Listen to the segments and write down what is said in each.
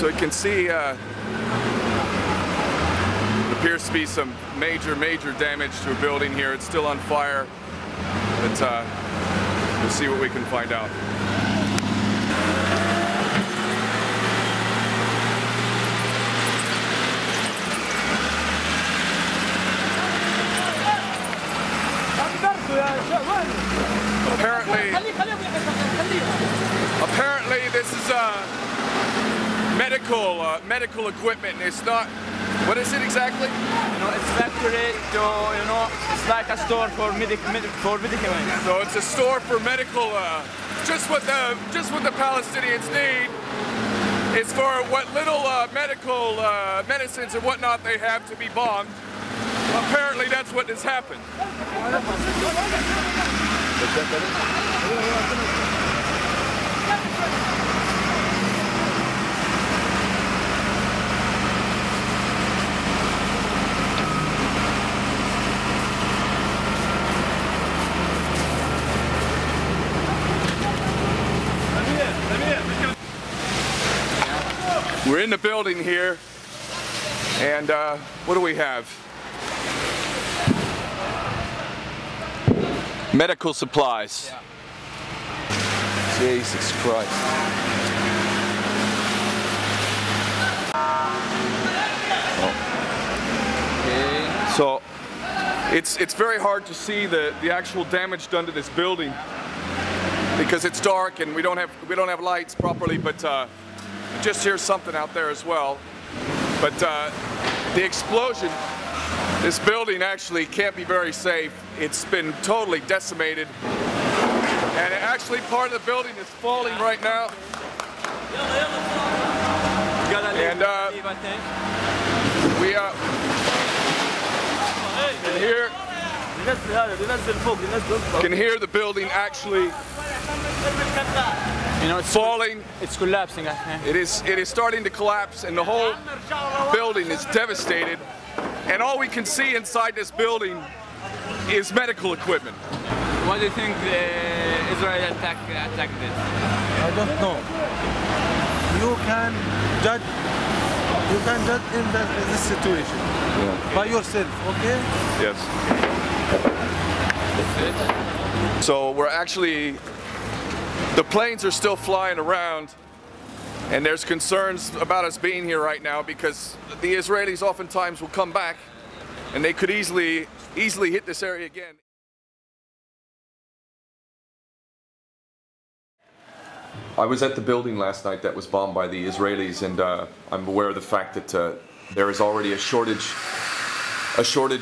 So you can see it appears to be some major damage to a building here. It's still on fire, but we'll see what we can find out. Apparently this is medical equipment. It's not. What is it exactly? It's factory to, it's like a store for medicaments. So it's a store for medical, just what the Palestinians need. It's for what little medical medicines and whatnot they have to be bombed. Apparently that's what has happened. We're in the building here, and what do we have? Medical supplies. Yeah. Jesus Christ. Okay. So it's very hard to see the actual damage done to this building because it's dark and we don't have lights properly, but just hear something out there as well. But the explosion, this building actually can't be very safe. It's been totally decimated. And actually part of the building is falling right now. And we can hear the building actually it's falling. It's collapsing. It is starting to collapse, and the whole building is devastated. And all we can see inside this building is medical equipment. Why do you think Israel attacked this? I don't know. You can judge in this situation by yourself, okay? Yes. That's it. So we're actually, the planes are still flying around, and there's concerns about us being here right now because the Israelis oftentimes will come back and they could easily hit this area again. I was at the building last night that was bombed by the Israelis, and I'm aware of the fact that there is already a shortage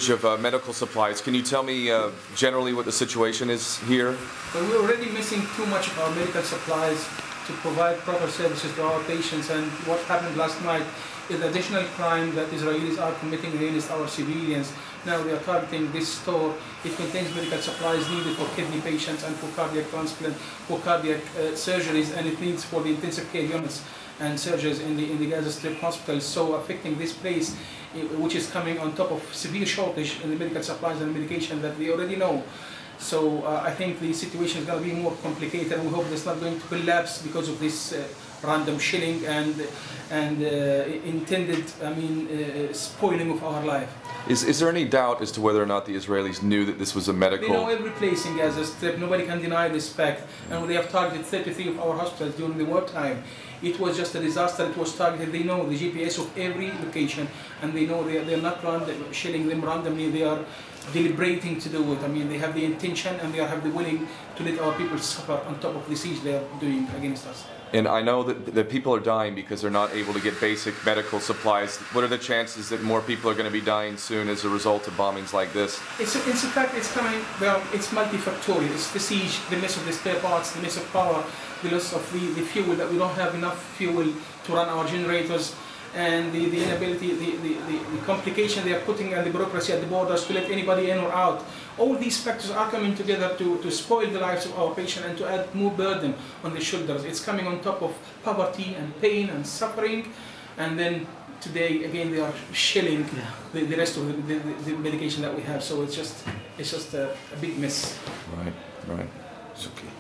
of medical supplies. Can you tell me generally what the situation is here? Well, we're already missing too much of our medical supplies to provide proper services to our patients, and what happened last night is additional crime that Israelis are committing against our civilians. Now they are targeting this store. It contains medical supplies needed for kidney patients and for cardiac transplant, for cardiac surgeries, and it needs for the intensive care units and surgeries in the Gaza Strip hospitals. So affecting this place, which is coming on top of severe shortage in the medical supplies and medication that we already know. So I think the situation is going to be more complicated. We hope it's not going to collapse because of this random shelling and intended, spoiling of our life. Is there any doubt as to whether or not the Israelis knew that this was a medical? They know every place in Gaza Strip. Nobody can deny this fact. And they have targeted 33 of our hospitals during the wartime. It was just a disaster. It was targeted. They know the GPS of every location, and they know they're not shelling them randomly. They are deliberating to do it. I mean, they have the intention and they have the willing to let our people suffer on top of the siege they are doing against us. And I know that the people are dying because they're not able to get basic medical supplies. What are the chances that more people are going to be dying soon as a result of bombings like this? It's in fact, it's coming, well, it's multifactorial. It's the siege, the loss of the spare parts, the loss of power, the loss of the fuel, that we don't have enough fuel to run our generators, and the inability, the complication they are putting, and the bureaucracy at the borders to let anybody in or out. All these factors are coming together to spoil the lives of our patients and to add more burden on the shoulders. It's coming on top of poverty and pain and suffering, and then today again they are shelling the rest of the medication that we have. So it's just a big mess. Right. It's okay.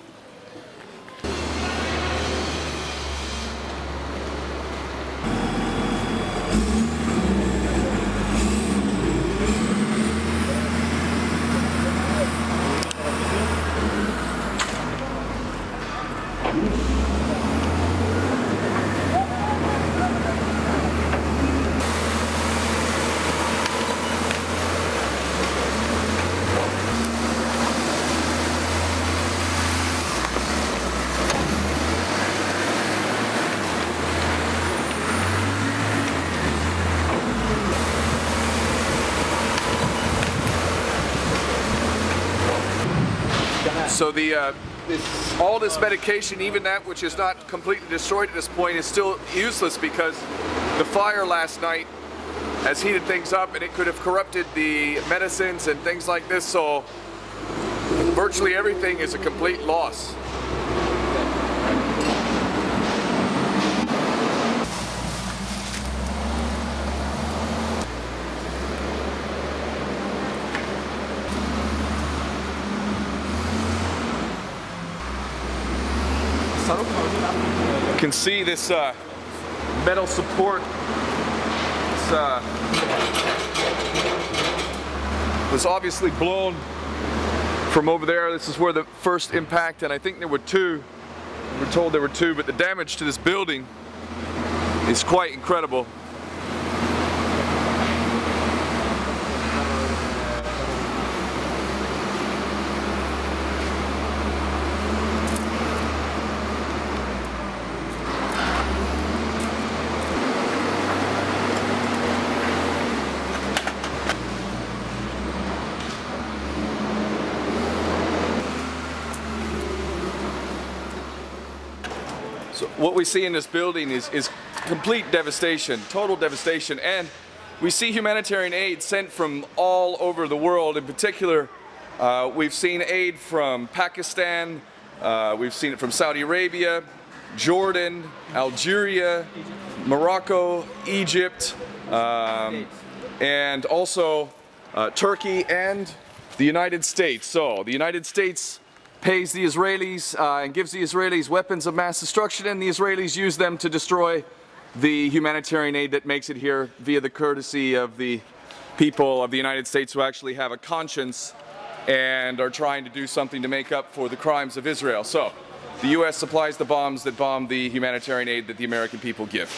So all this medication, even that which is not completely destroyed at this point, is still useless because the fire last night has heated things up and it could have corrupted the medicines and things like this, so virtually everything is a complete loss. You can see this metal support. Was obviously blown from over there. This is where the first impact, and I think there were two. We're told there were two, but the damage to this building is quite incredible. So what we see in this building is complete devastation, total devastation, and we see humanitarian aid sent from all over the world. In particular, we've seen aid from Pakistan, we've seen it from Saudi Arabia, Jordan, Algeria, Morocco, Egypt, and also Turkey and the United States. So the United States pays the Israelis and gives the Israelis weapons of mass destruction, and the Israelis use them to destroy the humanitarian aid that makes it here via the courtesy of the people of the United States who actually have a conscience and are trying to do something to make up for the crimes of Israel. So the US supplies the bombs that bomb the humanitarian aid that the American people give.